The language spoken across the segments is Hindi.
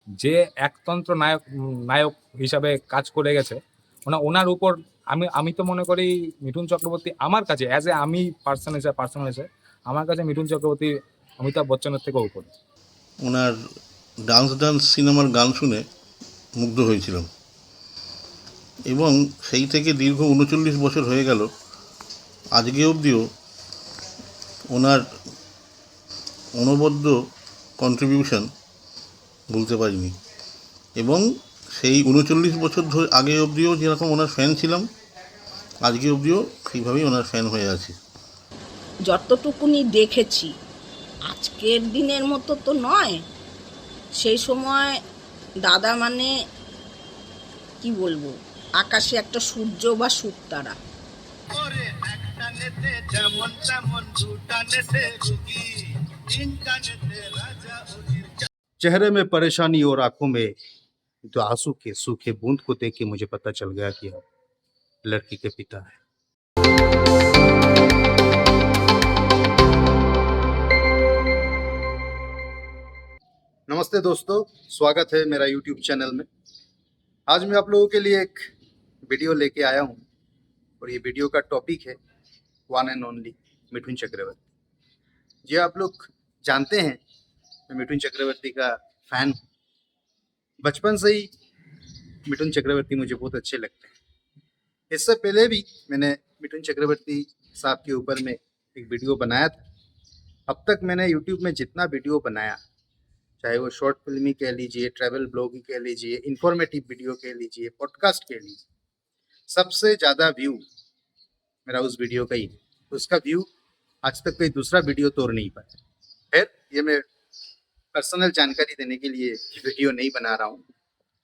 যে একতন্ত্র নায়ক নায়ক হিসাবে কাজ করে গেছে, ওনার উপর আমি আমি তো মনে করি মিঠুন চক্রবর্তী আমার কাছে অ্যাজ এ আমি পার্সন হিসেবে আমার কাছে মিঠুন চক্রবর্তী অমিতাভ বচ্চনের থেকেও উপরে। ওনার ডান্স ডান্স সিনেমার গান শুনে মুগ্ধ হয়েছিলাম এবং সেই থেকে দীর্ঘ ৩৯ বছর হয়ে গেল, আজকে অবধিও ওনার অনবদ্য কন্ট্রিবিউশন বলতে পারিনি। এবং সেই ৩৯ বছর ধরে আগে অবধিও যেরকম ওনার ফ্যান ছিলাম, আজকে অবধিও সেইভাবেই ওনার ফ্যান হয়ে আছি। যতটুকুনি দেখেছি আজকের দিনের মতো তো নয়, সেই সময় দাদা মানে কি বলবো, আকাশে একটা সূর্য বা শুকতারা। चेहरे में परेशानी और आंखों में तो आंसू के सूखे बूंद को देख के मुझे पता चल गया कि अब लड़की के पिता है। नमस्ते दोस्तों, स्वागत है मेरा YouTube चैनल में। आज मैं आप लोगों के लिए एक वीडियो लेके आया हूँ और ये वीडियो का टॉपिक है वन एंड ओनली मिठुन चक्रवर्ती। जी, आप लोग जानते हैं मैं मिठुन चक्रवर्ती का फैन हूँ। बचपन से ही मिठुन चक्रवर्ती मुझे बहुत अच्छे लगते हैं। इससे पहले भी मैंने मिठुन चक्रवर्ती साहब के ऊपर में एक वीडियो बनाया था। अब तक मैंने यूट्यूब में जितना वीडियो बनाया, चाहे वो शॉर्ट फिल्म ही कह लीजिए, ट्रैवल ब्लॉग ही कह लीजिए, इंफॉर्मेटिव वीडियो कह लीजिए, पॉडकास्ट कह लीजिए, सबसे ज़्यादा व्यू मेरा उस वीडियो का ही है। उसका व्यू आज तक कोई दूसरा वीडियो तोड़ नहीं पाया। खैर, ये मैं पर्सनल जानकारी देने के लिए वीडियो नहीं बना रहा हूँ।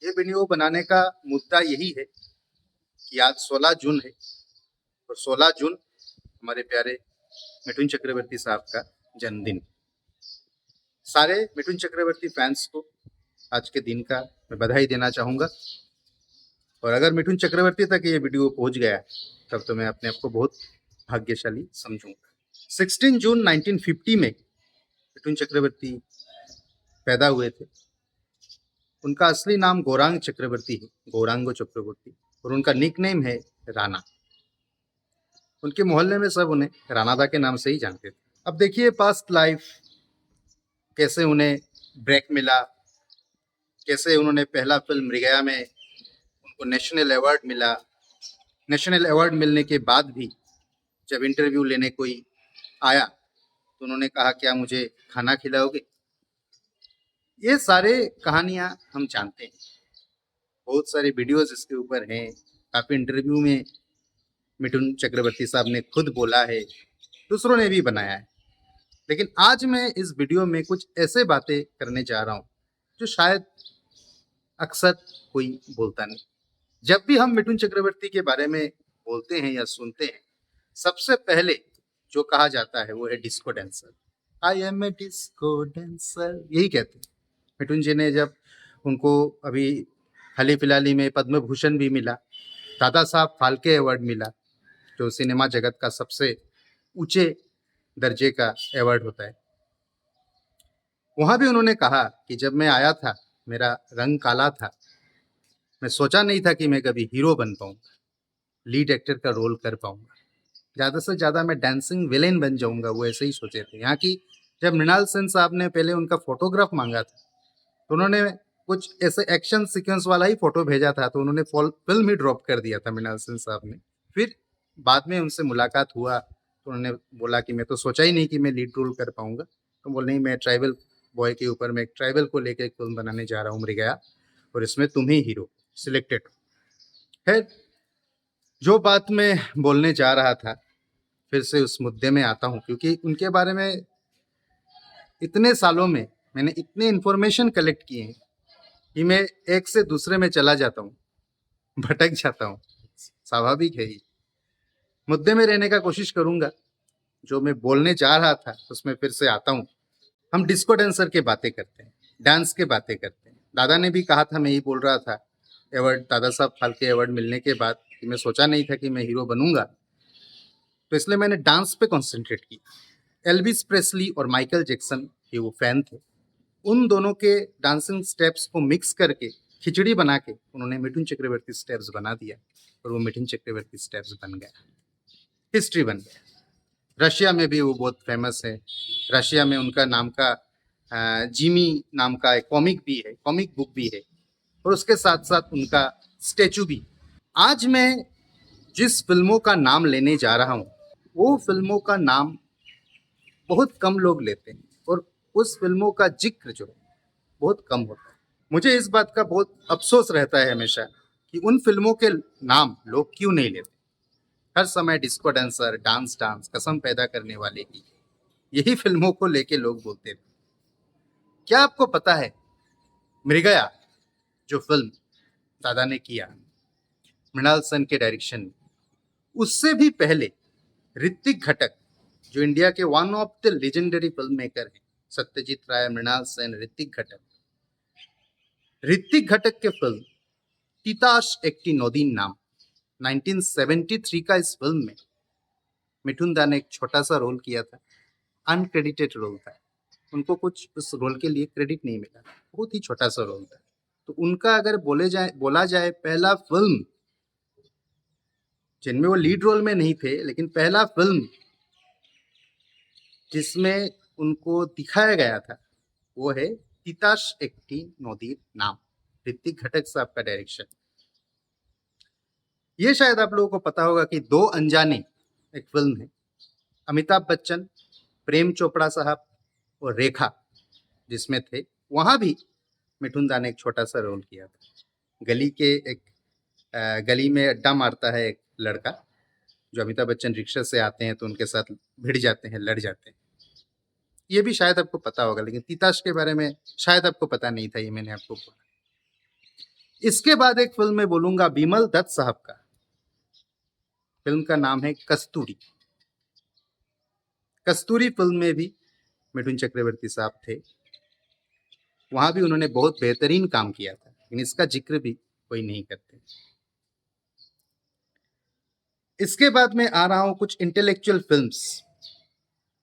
ये वीडियो बनाने का मुद्दा यही है कि आज 16 जून है और 16 जून हमारे प्यारे मिठुन चक्रवर्ती साहब का जन्मदिन। सारे मिठुन चक्रवर्ती फैंस को आज के दिन का मैं बधाई देना चाहूँगा। और अगर मिठुन चक्रवर्ती तक ये वीडियो पहुँच गया तब तो मैं अपने आप को बहुत भाग्यशाली समझूंगा। 16 जून 1950 में मिठुन चक्रवर्ती पैदा हुए थे। उनका असली नाम गौरांग चक्रवर्ती है, गौरांगो चक्रवर्ती, और उनका निकनेम है राणा। उनके मोहल्ले में सब उन्हें राणादा के नाम से ही जानते थे। अब देखिए पास्ट लाइफ, कैसे उन्हें ब्रेक मिला, कैसे उन्होंने पहला फिल्म मृगया में उनको नेशनल अवार्ड मिला। नेशनल अवार्ड मिलने के बाद भी जब इंटरव्यू लेने कोई आया तो उन्होंने कहा, क्या मुझे खाना खिलाओगे? ये सारे कहानियां हम जानते हैं, बहुत सारे वीडियोस इसके ऊपर हैं। काफ़ी इंटरव्यू में मिठुन चक्रवर्ती साहब ने खुद बोला है, दूसरों ने भी बनाया है। लेकिन आज मैं इस वीडियो में कुछ ऐसे बातें करने जा रहा हूँ जो शायद अक्सर कोई बोलता नहीं। जब भी हम मिठुन चक्रवर्ती के बारे में बोलते हैं या सुनते हैं, सबसे पहले जो कहा जाता है वो है disco dancer. I am a disco dancer, यही कहते हैं। मिठुन जी ने जब उनको अभी हाल ही फिलहाल ही में पद्म भूषण भी मिला, दादा साहब फाल्के अवार्ड मिला, जो सिनेमा जगत का सबसे ऊंचे दर्जे का अवार्ड होता है। वहाँ भी उन्होंने कहा कि जब मैं आया था मेरा रंग काला था, मैं सोचा नहीं था कि मैं कभी हीरो बन पाऊंगा, लीड एक्टर का रोल कर पाऊंगा, ज़्यादा से ज़्यादा मैं डांसिंग विलेन बन जाऊंगा। वो ऐसे ही सोचे थे। यहाँ की जब मृणाल सेन साहब ने पहले उनका फोटोग्राफ मांगा था तो उन्होंने कुछ ऐसे एक्शन सीक्वेंस वाला ही फोटो भेजा था, तो उन्होंने फिल्म ही ड्रॉप कर दिया था मृणाल सेन साहब ने। फिर बाद में उनसे मुलाकात हुआ तो उन्होंने बोला कि मैं तो सोचा ही नहीं कि मैं लीड रोल कर पाऊंगा। तो बोल नहीं, मैं ट्राइबल बॉय के ऊपर मैं एक ट्राइबल को लेकर एक फिल्म बनाने जा रहा हूँ मृगया, और इसमें तुम ही हीरो सिलेक्टेड हो। है जो बात मैं बोलने जा रहा था, फिर से उस मुद्दे में आता हूँ, क्योंकि उनके बारे में इतने सालों में मैंने इतने इन्फॉर्मेशन कलेक्ट किए हैं कि मैं एक से दूसरे में चला जाता हूँ, भटक जाता हूँ। स्वाभाविक है ही। मुद्दे में रहने का कोशिश करूंगा। जो मैं बोलने जा रहा था उसमें फिर से आता हूँ। हम डिस्को डांसर की बातें करते हैं, डांस की बातें करते हैं। दादा ने भी कहा था, मैं ही बोल रहा था, अवार्ड दादा साहब फाल्के अवार्ड मिलने के बाद कि मैं सोचा नहीं था कि मैं हीरो बनूंगा, तो इसलिए मैंने डांस पे कॉन्सेंट्रेट किया। एल्विस प्रेस्ली और माइकल जैक्सन के वो फैन थे। उन दोनों के डांसिंग स्टेप्स को मिक्स करके खिचड़ी बना के उन्होंने मिठुन चक्रवर्ती स्टेप्स बना दिया और वो मिठुन चक्रवर्ती स्टेप्स बन गया, हिस्ट्री बन गया। रशिया में भी वो बहुत फेमस है। रशिया में उनका नाम का जिमी नाम का एक कॉमिक भी है, कॉमिक बुक भी है, और उसके साथ साथ उनका स्टैचू भी। आज मैं जिस फिल्मों का नाम लेने जा रहा हूँ वो फिल्मों का नाम बहुत कम लोग लेते हैं और उस फिल्मों का जिक्र जो है बहुत कम होता है। मुझे इस बात का बहुत अफसोस रहता है हमेशा कि उन फिल्मों के नाम लोग क्यों नहीं लेते। हर समय डिस्को डांसर, डांस डांस, कसम पैदा करने वाले की यही फिल्मों को लेके लोग बोलते थे। क्या आपको पता है मृगया जो फिल्म दादा ने किया मृणाल सेन के डायरेक्शन में, उससे भी पहले ऋतिक घटक जो इंडिया के one of the legendary film maker हैं, सत्यजीत राय, मृणाल सेन, ऋतिक घटक के फिल्म तिताश एकटी नदीन नाम 1973 का इस फिल्म में मिठुन दा ने एक छोटा सा रोल किया था, अनक्रेडिटेड रोल था। उनको कुछ उस रोल के लिए क्रेडिट नहीं मिला, बहुत ही छोटा सा रोल था। तो उनका अगर बोला जाए पहला फिल्म जिनमें वो लीड रोल में नहीं थे, लेकिन पहला फिल्म जिसमें उनको दिखाया गया था वो है तिताश एकटी नदीर नाम, ऋतिक घटक साहब का डायरेक्शन। ये शायद आप लोगों को पता होगा कि दो अनजाने एक फिल्म है, अमिताभ बच्चन, प्रेम चोपड़ा साहब और रेखा जिसमें थे, वहां भी मिठुन दा ने एक छोटा सा रोल किया था। गली में अड्डा मारता है एक लड़का, जो अमिताभ बच्चन रिक्शा से आते हैं तो उनके साथ भिड़ जाते हैं, लड़ जाते हैं। ये भी शायद आपको पता होगा, लेकिन तिताश के बारे में शायद आपको पता नहीं था, ये मैंने आपको बोला। इसके बाद एक फिल्म में बोलूंगा बिमल दत्त साहब का, फिल्म का नाम है कस्तूरी। कस्तूरी फिल्म में भी मिठुन चक्रवर्ती साहब थे, वहां भी उन्होंने बहुत बेहतरीन काम किया था, लेकिन इसका जिक्र भी कोई नहीं करते। इसके बाद मैं आ रहा हूं कुछ इंटेलेक्चुअल फिल्म्स।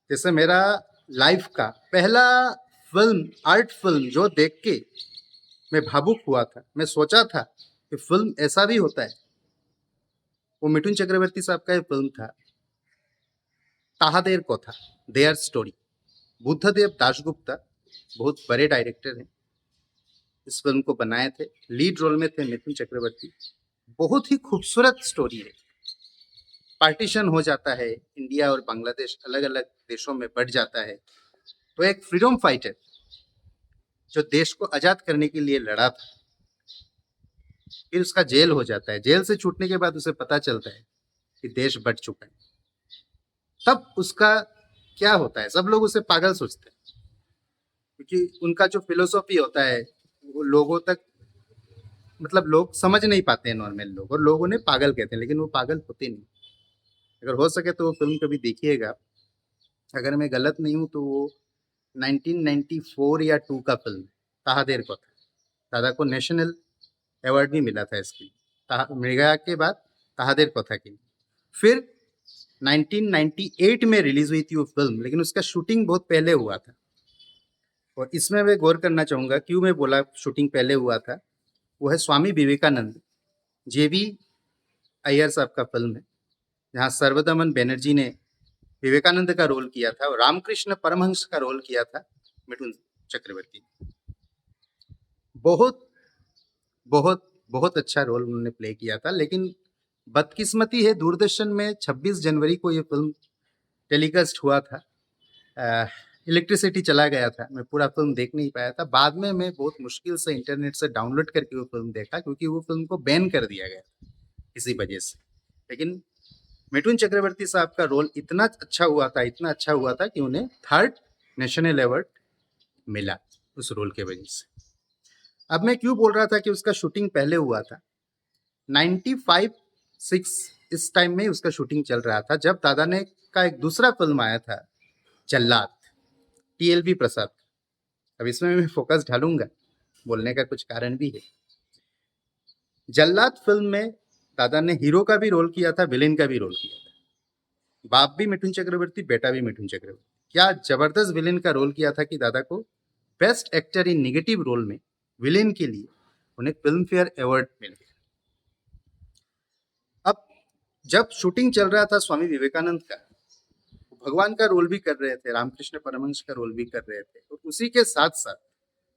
जैसे मेरा लाइफ का पहला फिल्म, आर्ट फिल्म जो देख के मैं भावुक हुआ था, मैं सोचा था कि फिल्म ऐसा भी होता है, वो मिठुन चक्रवर्ती साहब का ये फिल्म था ताहादेर कथा, देयर स्टोरी। बुद्धदेव दाशगुप्ता बहुत बड़े डायरेक्टर हैं, इस फिल्म को बनाए थे, लीड रोल में थे मिठुन चक्रवर्ती। बहुत ही खूबसूरत स्टोरी है। पार्टीशन हो जाता है, इंडिया और बांग्लादेश अलग अलग देशों में बढ़ जाता है, तो एक फ्रीडम फाइटर जो देश को आजाद करने के लिए लड़ा था, फिर उसका जेल हो जाता है। जेल से छूटने के बाद उसे पता चलता है कि देश बढ़ चुका है। तब उसका क्या होता है, सब लोग उसे पागल सोचते हैं, क्योंकि उनका जो फिलोसॉफी होता है वो लोगों तक, मतलब लोग समझ नहीं पाते हैं, नॉर्मल लोग, और लोग उन्हें पागल कहते हैं, लेकिन वो पागल होते नहीं। अगर हो सके तो वो फिल्म कभी देखिएगा। अगर मैं गलत नहीं हूँ तो वो 1994 या 2 का फिल्म ताहादेर कथा। दादा को नेशनल अवार्ड भी मिला था इसकी, मृगया के बाद ताहादेर कथा के लिए। फिर 1998 में रिलीज हुई थी वो फिल्म, लेकिन उसका शूटिंग बहुत पहले हुआ था। और इसमें मैं गौर करना चाहूँगा, क्यों मैं बोला शूटिंग पहले हुआ था, वो है स्वामी विवेकानंद, जेबी अय्यर साहब का फिल्म है, जहाँ सर्वदमन बैनर्जी ने विवेकानंद का रोल किया था और रामकृष्ण परमहंस का रोल किया था मिठुन चक्रवर्ती। बहुत बहुत बहुत अच्छा रोल उन्होंने प्ले किया था, लेकिन बदकिस्मती है दूरदर्शन में 26 जनवरी को ये फिल्म टेलीकास्ट हुआ था, इलेक्ट्रिसिटी चला गया था, मैं पूरा फिल्म देख नहीं पाया था। बाद में मैं बहुत मुश्किल से इंटरनेट से डाउनलोड करके वो फिल्म देखा, क्योंकि वो फिल्म को बैन कर दिया गया इसी वजह से। लेकिन मिठुन चक्रवर्ती साहब का रोल इतना अच्छा हुआ था, इतना अच्छा हुआ था कि उन्हें 3rd नेशनल अवार्ड मिला उस रोल के वजह से। अब मैं क्यों बोल रहा था कि उसका शूटिंग पहले हुआ था, 95-6 इस टाइम में उसका शूटिंग चल रहा था, जब दादा ने का एक दूसरा फिल्म आया था जल्लाद, TLB प्रसाद। अब इसमें मैं फोकस ढालूंगा, बोलने का कुछ कारण भी है। जल्लाद फिल्म में दादा ने हीरो का भी रोल किया था, विलेन का भी रोल किया था। बाप भी मिठुन चक्रवर्ती, बेटा भी मिठुन चक्रवर्ती। क्या जबरदस्त विलेन का रोल किया था कि दादा को best actor in negative role में विलेन के लिए उन्हें फिल्म फेयर अवार्ड मिल गया। अब जब शूटिंग चल रहा था स्वामी विवेकानंद का, भगवान का रोल भी कर रहे थे, रामकृष्ण परमहंस का रोल भी कर रहे थे, और उसी के साथ साथ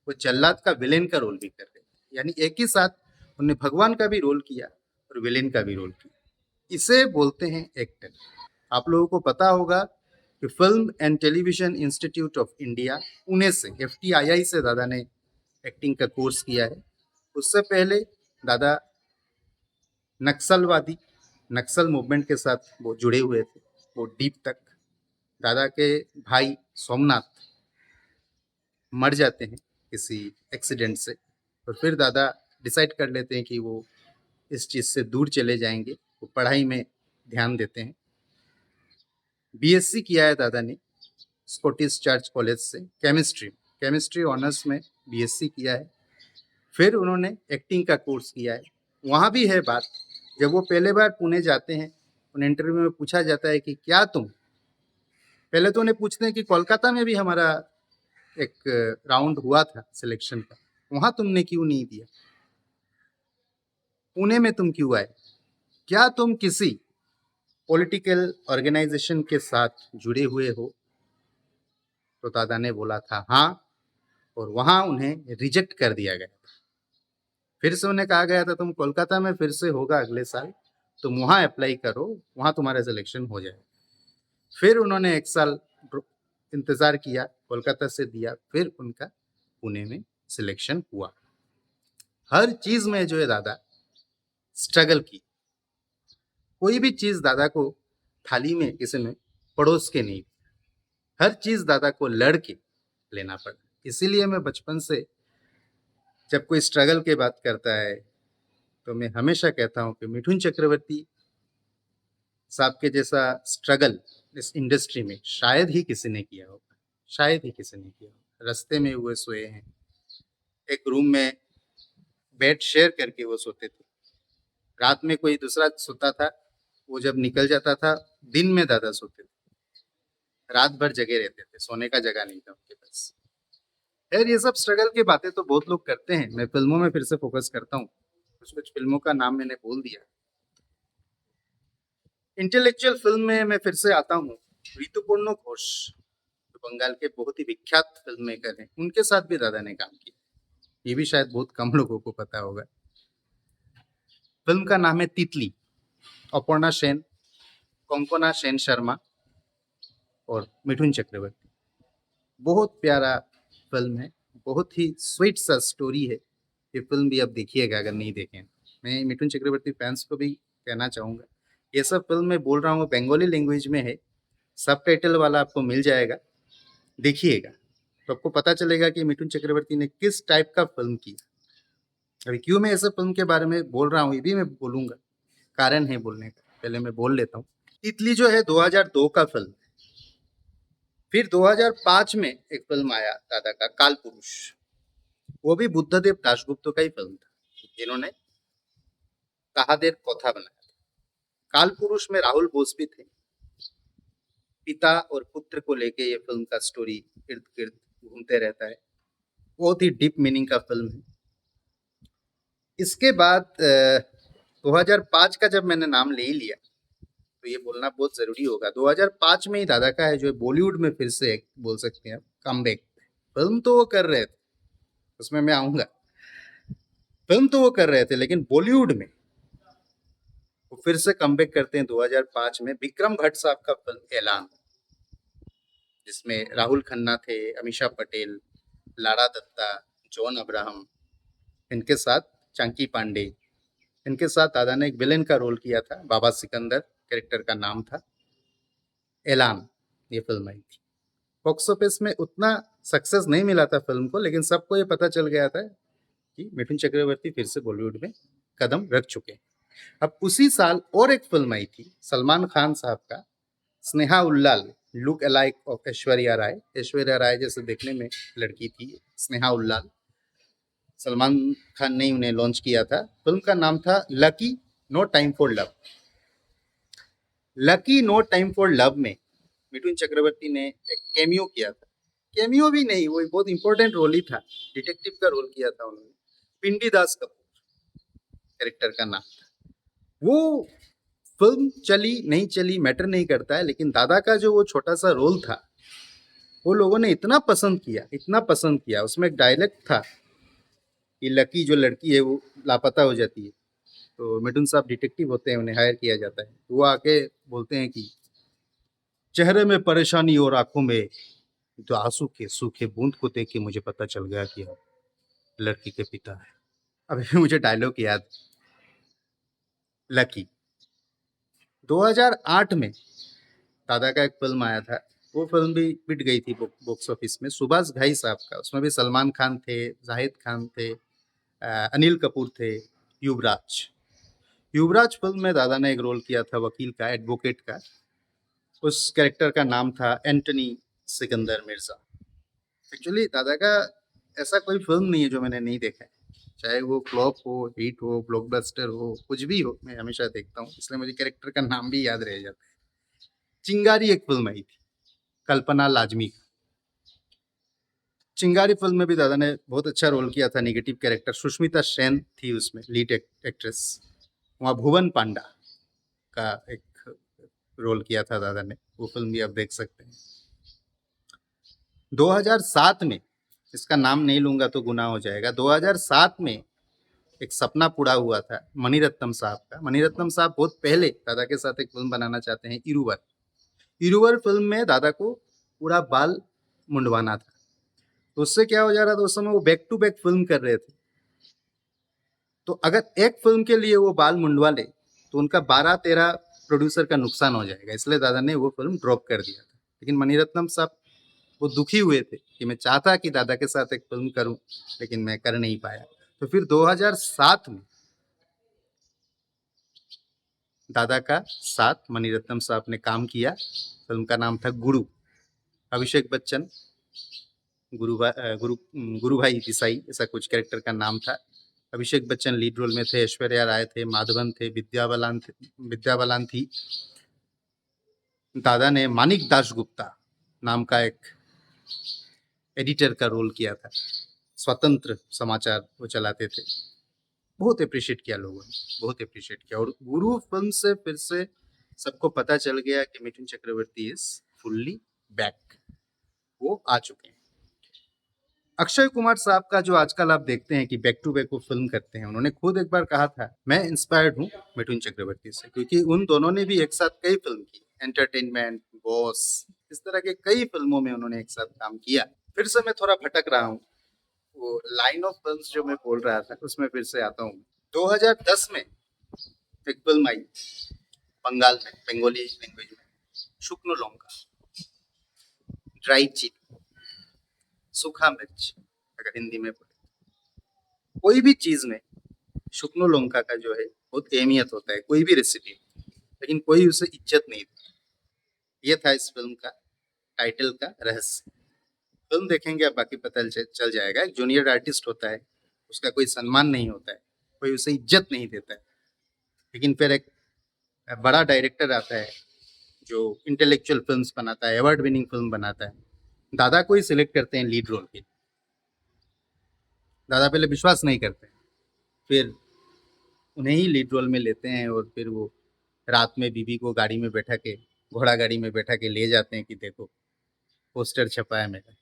वो जल्लाद का विलेन का रोल भी कर रहे थे। यानी एक ही साथ उन्होंने भगवान का भी रोल किया और विलेन का भी रोल किया। इसे बोलते हैं एक्टर। आप लोगों को पता होगा कि film and television institute of India Pune से, FTII से दादा ने एक्टिंग का कोर्स किया है। उससे पहले दादा नक्सल मूवमेंट के साथ वो जुड़े हुए थे, वो डीप तक। दादा के भाई सोमनाथ मर जाते हैं किसी एक्सीडेंट से, और फिर दादा डिसाइड कर लेते हैं कि वो इस चीज़ से दूर चले जाएंगे, वो पढ़ाई में ध्यान देते हैं। BSc किया है दादा ने स्कॉटिश चर्च कॉलेज से, केमिस्ट्री ऑनर्स में BSc किया है। फिर उन्होंने एक्टिंग का कोर्स किया है। वहाँ भी है बात, जब वो पहले बार पुणे जाते हैं, उन्हें इंटरव्यू में पूछा जाता है कि क्या तुम, पहले तो उन्हें पूछते हैं कि कोलकाता में भी हमारा एक राउंड हुआ था सिलेक्शन का, वहाँ तुमने क्यों नहीं दिया, पुणे में तुम क्यों आए, क्या तुम किसी पॉलिटिकल ऑर्गेनाइजेशन के साथ जुड़े हुए हो? तो दादा ने बोला था हाँ, और वहाँ उन्हें रिजेक्ट कर दिया गया। फिर से उन्हें कहा गया था तुम कोलकाता में फिर से होगा अगले साल, तुम वहाँ अप्लाई करो, वहाँ तुम्हारा सिलेक्शन हो जाएगा। फिर उन्होंने एक साल इंतज़ार किया, कोलकाता से दिया, फिर उनका पुणे में सिलेक्शन हुआ। हर चीज़ में जो है दादा स्ट्रगल की। कोई भी चीज़ दादा को थाली में किसी ने पड़ोस के नहीं, हर चीज़ दादा को लड़ के लेना पड़ा। इसीलिए मैं बचपन से जब कोई स्ट्रगल की बात करता है तो मैं हमेशा कहता हूँ कि मिठुन चक्रवर्ती साहब के जैसा स्ट्रगल इस इंडस्ट्री में शायद ही किसी ने किया होगा, शायद ही किसी ने किया होगा। रास्ते में हुए सोए हैं, एक रूम में बेड शेयर करके वो सोते थे, रात में कोई दूसरा सोता था, वो जब निकल जाता था, दिन में दादा सोते थे, रात भर जगे रहते थे, सोने का जगह नहीं था उनके पास। यार ये सब स्ट्रगल की बातें तो बहुत लोग करते हैं, मैं फिल्मों में फिर से फोकस करता हूँ। कुछ फिल्मों का नाम मैंने बोल दिया। इंटेलेक्चुअल फिल्म में मैं फिर से आता हूँ, ऋतुपर्णो घोष जो बंगाल के बहुत ही विख्यात फिल्म मेकर हैं, उनके साथ भी दादा ने काम किया। ये भी शायद बहुत कम लोगों को पता होगा। फिल्म का नाम है तितली, अपर्णा सेन, कंकना सेन शर्मा और मिठुन चक्रवर्ती। बहुत प्यारा फिल्म है, बहुत ही स्वीट सा स्टोरी है। ये फिल्म भी आप देखिएगा अगर नहीं देखें। मैं मिठुन चक्रवर्ती फैंस को भी कहना चाहूँगा, ये सब फिल्म मैं बोल रहा हूँ बंगाली लैंग्वेज में है, सबटाइटल वाला आपको मिल जाएगा, देखिएगा तो आपको पता चलेगा कि मिठुन चक्रवर्ती ने किस टाइप का फिल्म किया। अभी क्यों मैं ऐसे फिल्म के बारे में बोल रहा हूँ ये भी मैं बोलूँगा, कारण है बोलने का, पहले मैं बोल लेता हूँ। तितली जो है 2002 का फिल्म है। फिर 2005 में एक फिल्म आया दादा का, काल पुरुष, वो भी बुद्धदेव दाशगुप्त का ही फिल्म था, जिन्होंने कहादेर कथा बनाया था। काल पुरुष में राहुल बोस भी थे। पिता और पुत्र को लेके ये फिल्म का स्टोरी इर्द गिर्द घूमते रहता है। बहुत ही डीप मीनिंग का फिल्म है। इसके बाद 2005 का जब मैंने नाम ले ही लिया तो ये बोलना बहुत जरूरी होगा। 2005 में ही दादा का है जो बॉलीवुड में फिर से एक बोल सकते हैं कमबैक। फिल्म तो वो कर रहे थे, उसमें मैं आऊंगा, फिल्म तो वो कर रहे थे, लेकिन बॉलीवुड में वो फिर से कमबैक करते हैं 2005 में विक्रम भट्ट साहब का फिल्म ऐलान, जिसमें राहुल खन्ना थे, अमीषा पटेल, लाड़ा दत्ता, जॉन अब्राहम, इनके साथ चंकी पांडे, इनके साथ दादा ने एक विलेन का रोल किया था। बाबा सिकंदर कैरेक्टर का नाम था। ऐलान ये फिल्म आई थी। बॉक्स ऑफिस में उतना सक्सेस नहीं मिला था फिल्म को, लेकिन सबको ये पता चल गया था कि मिठुन चक्रवर्ती फिर से बॉलीवुड में कदम रख चुके हैं। अब उसी साल और एक फिल्म आई थी सलमान खान साहब का, Sneha Ullal, look alike of Aishwarya Rai. Aishwarya Rai जैसे देखने में लड़की थी स्नेहा उल्लाल। सलमान खान ने उन्हें लॉन्च किया था। फिल्म का नाम था lucky no time for love. Lucky no time for love में मिठुन चक्रवर्ती ने एक कैमियो किया था कैमियो भी नहीं, वो एक बहुत इंपॉर्टेंट रोल ही था, डिटेक्टिव का रोल किया था उन्होंने। पिंडी दास कपूर कैरेक्टर का नाम था। वो फिल्म चली नहीं चली मैटर नहीं करता है, लेकिन दादा का जो वो छोटा सा रोल था वो लोगों ने इतना पसंद किया, इतना पसंद किया। उसमें एक डायलॉग था कि लकी जो लड़की है वो लापता हो जाती है, तो मिठुन साहब डिटेक्टिव होते हैं, उन्हें हायर किया जाता है, तो वो आके बोलते हैं कि चेहरे में परेशानी और आंखों में तो आंसू के सूखे बूंद को देख के मुझे पता चल गया कि आप लड़की के पिता है। अभी भी मुझे डायलॉग याद, लकी। 2008 में दादा का एक फिल्म आया था, वो फिल्म भी पिट गई थी बॉक्स ऑफिस में, सुभाष घाई साहब का। उसमें भी सलमान खान थे, जाहिद खान थे, अनिल कपूर थे, युवराज। युवराज फिल्म में दादा ने एक रोल किया था वकील का, एडवोकेट का। उस कैरेक्टर का नाम था एंटनी सिकंदर मिर्जा। एक्चुअली दादा का ऐसा कोई फिल्म नहीं है जो मैंने नहीं देखा है, चाहे वो फ्लॉप हो, हिट हो, ब्लॉकबस्टर हो, कुछ भी हो, मैं हमेशा देखता हूँ, इसलिए मुझे कैरेक्टर का नाम भी याद रह जाता है। चिंगारी एक फिल्म आई थी, कल्पना लाजमी की। चिंगारी फिल्म में भी दादा ने बहुत अच्छा रोल किया था, नेगेटिव कैरेक्टर। सुष्मिता सेन थी उसमें लीड एक्ट्रेस। वहाँ भुवन पांडा का एक रोल किया था दादा ने, वो फिल्म भी आप देख सकते हैं। 2007 में, इसका नाम नहीं लूंगा तो गुनाह हो जाएगा, 2007 में एक सपना पूरा हुआ था मणिरत्नम साहब का। मणिरत्नम साहब बहुत पहले दादा के साथ एक फिल्म बनाना चाहते हैं, इरुवर। इरुवर फिल्म में दादा को पूरा बाल मुंडवाना था, तो उससे क्या हो जा रहा था, उस समय वो बैक टू बैक फिल्म कर रहे थे, तो अगर एक फिल्म के लिए वो बाल मुंडवा ले तो उनका 12-13 प्रोड्यूसर का नुकसान हो जाएगा, इसलिए दादा ने वो फिल्म ड्रॉप कर दिया था। लेकिन मणिरत्नम साहब वो दुखी हुए थे कि मैं चाहता कि दादा के साथ एक फिल्म करूं, लेकिन मैं कर नहीं पाया। तो फिर 2007 में दादा का साथ मणिरत्नम साहब ने काम किया। फिल्म का नाम था गुरु। अभिषेक बच्चन, गुरु भाई देसाई, ऐसा कुछ कैरेक्टर का नाम था। अभिषेक बच्चन लीड रोल में थे, ऐश्वर्या राय थे, माधवन थे, विद्या बालन थी। दादा ने मानिक दासगुप्ता नाम का एक एडिटर का रोल किया था, स्वतंत्र समाचार वो चलाते थे। बहुत अप्रिशिएट किया लोगों ने, बहुत अप्रिशिएट किया। और गुरु फिल्म से फिर से सबको पता चल गया कि Mithun Chakraborty is fully back, वो आ चुके हैं। अक्षय कुमार साहब का जो आजकल आप देखते हैं कि बैक टू बैक वो फिल्म करते हैं, उन्होंने खुद एक बार कहा था मैं इंस्पायर्ड हूँ मिथुन चक्रवर्ती से, क्योंकि उन दोनों ने भी एक साथ कई फिल्म की, एंटरटेनमेंट, बॉस, इस तरह के कई फिल्मों में उन्होंने एक साथ काम किया। फिर से मैं थोड़ा भटक रहा हूँ, वो लाइन ऑफ फिल्म्स जो मैं बोल रहा था उसमें फिर से आता हूँ। 2010 में एक फिल्म आई बंगाल में, बंगाली लैंग्वेज में, शुक्नो लंका, ड्राई चिली, सूखा मिर्च, अगर हिंदी में बोले। कोई भी चीज में शुक्नो लंका का जो है बहुत अहमियत होता है, कोई भी रेसिपी, लेकिन कोई उसे इज्जत नहीं देता। ये था इस फिल्म का टाइटल का रहस्य। फिल्म देखेंगे अब बाकी पता चल जाएगा। एक जूनियर आर्टिस्ट होता है, उसका कोई सम्मान नहीं होता है, कोई उसे इज्जत नहीं देता है, लेकिन फिर एक बड़ा डायरेक्टर आता है जो इंटेलेक्चुअल फिल्म्स बनाता है, अवार्ड विनिंग फिल्म बनाता है। दादा को ही सिलेक्ट करते हैं लीड रोल के। दादा पहले विश्वास नहीं करते, फिर उन्हें ही लीड रोल में लेते हैं, और फिर वो रात में बीबी को गाड़ी में बैठा के, घोड़ा गाड़ी में बैठा के ले जाते हैं कि देखो पोस्टर छपा है मेरा।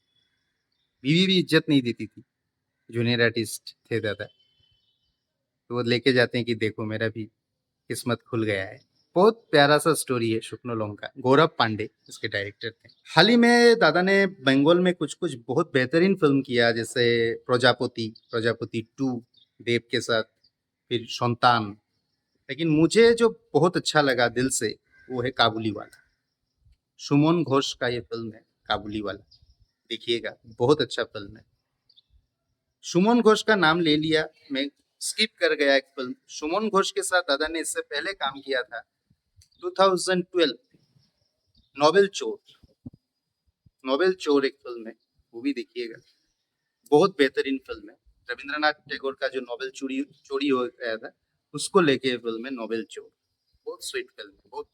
बीवी भी इज्जत नहीं देती थी, जूनियर आर्टिस्ट थे दादा, तो वो लेके जाते हैं कि देखो मेरा भी किस्मत खुल गया है। बहुत प्यारा सा स्टोरी है शुक्नो लंका। गौरव पांडे इसके डायरेक्टर थे। हाल ही में दादा ने बंगाल में कुछ कुछ बहुत बेहतरीन फिल्म किया, जैसे प्रजापति 2 देव के साथ, फिर संतान। लेकिन मुझे जो बहुत अच्छा लगा दिल से वो है काबुली वाला। सुमन घोष का ये फिल्म है काबुली वाला, देखिएगा, बहुत अच्छा फिल्म है। सुमन घोष का नाम ले लिया, मैं स्किप कर गया एक फिल्म। सुमन घोष के साथ दादा ने इससे पहले काम किया था 2012, नोबेल चोर एक फिल्म है, वो भी देखिएगा, बहुत बेहतरीन फिल्म है। रविंद्रनाथ टैगोर का जो नोबेल चोरी हो गया था, उसको लेके फिल्म है नोबेल चोर। बहुत स्वीट फिल्म है, बहुत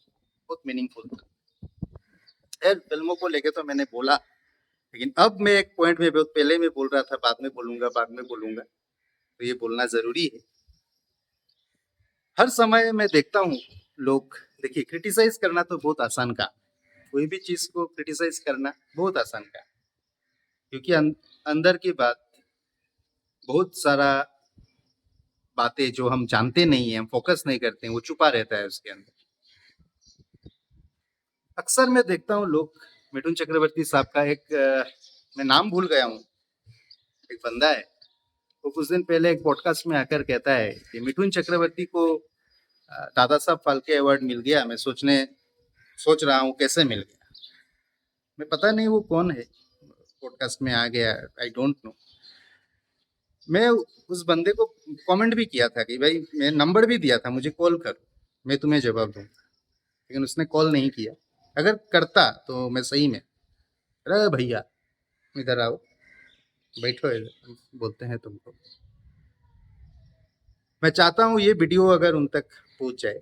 बहुत मीनिंगफुल फिल्म। फिल्मों को लेके तो मैंने बोला, लेकिन अब मैं एक पॉइंट में बहुत पहले मैं बोल रहा था बाद में बोलूंगा, तो ये बोलना जरूरी है। हर समय मैं देखता हूँ लोग, देखिए क्रिटिसाइज करना तो बहुत आसान काम, कोई भी चीज को क्रिटिसाइज करना बहुत आसान काम, क्योंकि अंदर की बात बहुत सारा बातें जो हम जानते नहीं है, हम फोकस नहीं करते हैं, वो छुपा रहता है उसके अंदर। अक्सर मैं देखता हूँ लोग, मिठुन चक्रवर्ती साहब का एक मैं नाम भूल गया हूँ, एक बंदा है, वो कुछ दिन पहले एक पॉडकास्ट में आकर कहता है कि मिठुन चक्रवर्ती को दादा साहब फाल्के अवार्ड मिल गया, मैं सोच रहा हूँ कैसे मिल गया। मैं पता नहीं वो कौन है, पॉडकास्ट में आ गया, आई डोंट नो। मैं उस बंदे को कमेंट भी किया था कि भाई मैं नंबर भी दिया था, मुझे कॉल कर, मैं तुम्हें जवाब दूंगा, लेकिन उसने कॉल नहीं किया। अगर करता तो मैं सही में, अरे भैया इधर आओ, बैठो इधर, बोलते हैं तुमको। मैं चाहता हूँ ये वीडियो अगर उन तक पहुंच जाए।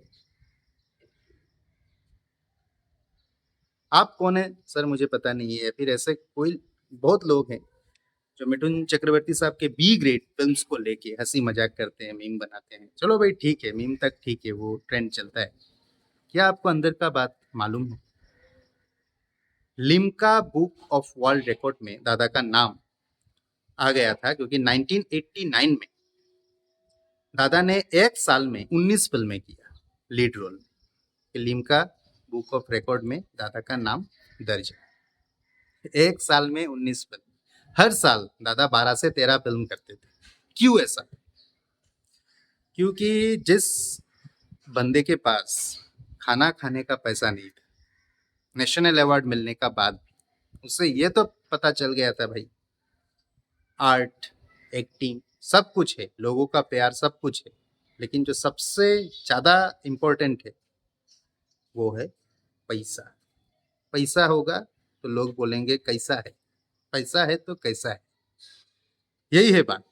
आप कौन है सर मुझे पता नहीं है, फिर ऐसे कोई बहुत लोग हैं जो मिठुन चक्रवर्ती साहब के बी ग्रेड फिल्म्स को लेके हंसी मजाक करते हैं, मीम बनाते हैं। चलो भाई ठीक है, मीम तक ठीक है, वो ट्रेंड चलता है। क्या आपको अंदर का बात मालूम है? Limca book of world record में दादा का नाम आ गया था, क्योंकि 1989 में दादा ने एक साल में 19 फिल्में किया लीड रोल में। लिम्का बुक ऑफ रिकॉर्ड में दादा का नाम दर्ज है। एक साल में 19 फिल्म, हर साल दादा 12 से 13 फिल्म करते थे। क्यों ऐसा? क्योंकि जिस बंदे के पास खाना खाने का पैसा नहीं था, नेशनल अवार्ड मिलने का बाद उसे ये तो पता चल गया था भाई, आर्ट, एक्टिंग सब कुछ है, लोगों का प्यार सब कुछ है, लेकिन जो सबसे ज्यादा इम्पोर्टेंट है वो है पैसा। पैसा होगा तो लोग बोलेंगे कैसा है, पैसा है तो कैसा है, यही है बात।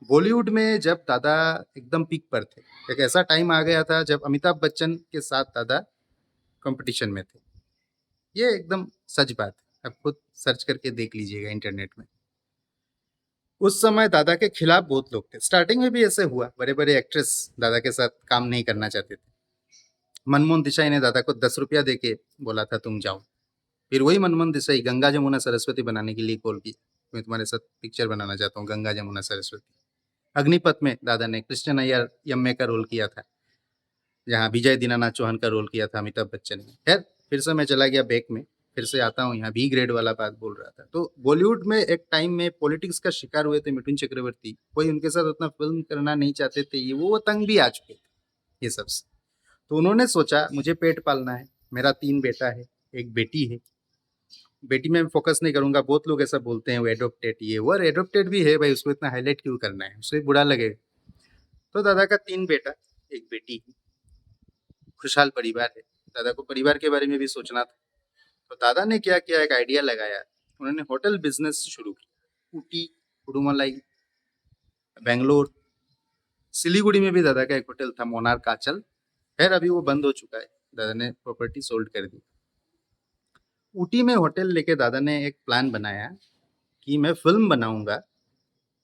बॉलीवुड में जब दादा एकदम पीक पर थे, एक ऐसा टाइम आ गया था जब अमिताभ बच्चन के साथ दादा कंपटीशन में थे। ये एकदम सच बात है, आप खुद सर्च करके देख लीजिएगा इंटरनेट में। उस समय दादा के खिलाफ बहुत लोग थे। स्टार्टिंग में भी ऐसे हुआ, बड़े बड़े एक्ट्रेस दादा के साथ काम नहीं करना चाहते थे। मनमोहन देसाई ने दादा को 10 रुपया दे के बोला था तुम जाओ। फिर वही मनमोहन देसाई गंगा जमुना सरस्वती बनाने के लिए कॉल की, मैं तुम्हारे साथ पिक्चर बनाना चाहता हूँ, गंगा जमुना सरस्वती। अग्निपथ में दादा ने कृष्ण अय्यर यम्मे का रोल किया था, जहाँ विजय दीनानाथ चौहान का रोल किया था अमिताभ बच्चन ने। खैर फिर से मैं चला गया बैक में, फिर से आता हूँ यहाँ बी ग्रेड वाला बात बोल रहा था। तो बॉलीवुड में एक टाइम में पॉलिटिक्स का शिकार हुए थे मिठुन चक्रवर्ती, कोई उनके साथ उतना फिल्म करना नहीं चाहते थे, ये वो तंग भी आ चुके थे ये सबसे। तो उन्होंने सोचा मुझे पेट पालना है, मेरा 3 बेटा है, एक बेटी है। बेटी में फोकस नहीं करूंगा, बहुत लोग ऐसा बोलते हैं वो एडोप्टेड, ये वो एडोप्टेड भी है भाई, उसको इतना हाईलाइट क्यों करना है, उसको बुरा लगेगा। तो दादा का 3 बेटा, एक बेटी, खुशहाल परिवार है। दादा को परिवार के बारे में भी सोचना था। तो दादा ने क्या किया, एक आइडिया लगाया, उन्होंने होटल बिजनेस शुरू किया। ऊटी, उडुमलाई, बेंगलोर, सिलीगुड़ी में भी दादा का एक होटल था, मोनार्क आंचल। खैर अभी वो बंद हो चुका है, दादा ने प्रॉपर्टी सोल्ड कर दी। ऊटी में होटल लेके दादा ने एक प्लान बनाया कि मैं फिल्म बनाऊंगा,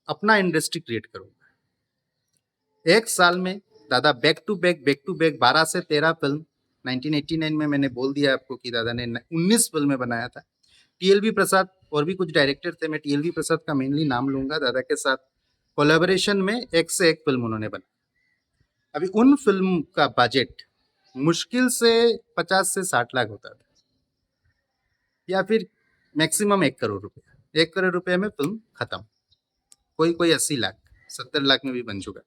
अपना इंडस्ट्री क्रिएट करूंगा। एक साल में दादा बैक टू बैक 12 से 13 फिल्म। 1989 में मैंने बोल दिया आपको कि दादा ने 19 फिल्में बनाया था। टीएलवी प्रसाद और भी कुछ डायरेक्टर थे, मैं टीएलवी प्रसाद का मेनली नाम लूंगा। दादा के साथ कोलैबोरेशन में एक से एक फिल्म उन्होंने बनाई। अभी उन फिल्म का बजट मुश्किल से 50 से 60 लाख होता था, या फिर मैक्सिमम 1 करोड़ रुपया। 1 करोड़ रुपये में फिल्म खत्म। कोई 80 लाख 70 लाख में भी बन चुका था।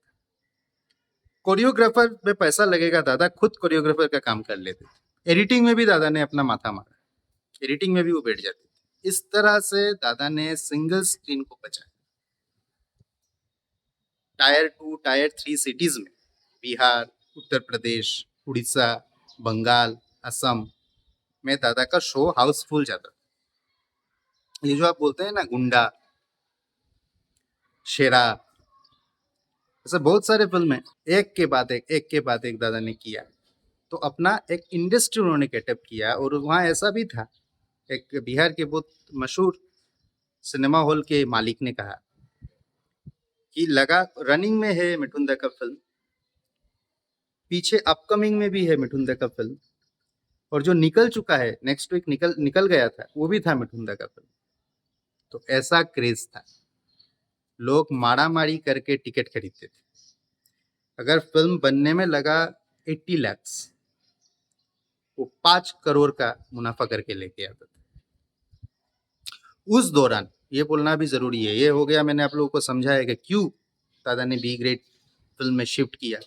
कोरियोग्राफर में पैसा लगेगा, दादा खुद कोरियोग्राफर का काम कर लेते थे। एडिटिंग में भी दादा ने अपना माथा मारा, एडिटिंग में भी वो बैठ जाते थे। इस तरह से दादा ने सिंगल स्क्रीन को बचाया। टायर 2 टायर 3 सिटीज में, बिहार, उत्तर प्रदेश, उड़ीसा, बंगाल, असम में दादा का शो हाउसफुल जाता था। ये जो आप बोलते हैं ना गुंडा, शेरा, ऐसे बहुत सारे फिल्म है, एक के बाद एक दादा ने किया। तो अपना एक इंडस्ट्री उन्होंने गेटअप किया। और वहाँ ऐसा भी था, एक बिहार के बहुत मशहूर सिनेमा हॉल के मालिक ने कहा कि लगा रनिंग में है मिठुन दा का फिल्म, पीछे अपकमिंग में भी है मिठुन दा का फिल्म, और जो निकल चुका है नेक्स्ट वीक निकल निकल गया था वो भी था मिठुन दा का फिल्म। तो ऐसा क्रेज था, लोग मारा मारी करके टिकट खरीदते थे। अगर फिल्म बनने में लगा 80 लाख, वो 5 करोड़ का मुनाफा करके लेके आता था। उस दौरान ये बोलना भी जरूरी है, ये हो गया मैंने आप लोगों को समझाया कि क्यों दादा ने बी ग्रेड फिल्म में शिफ्ट किया,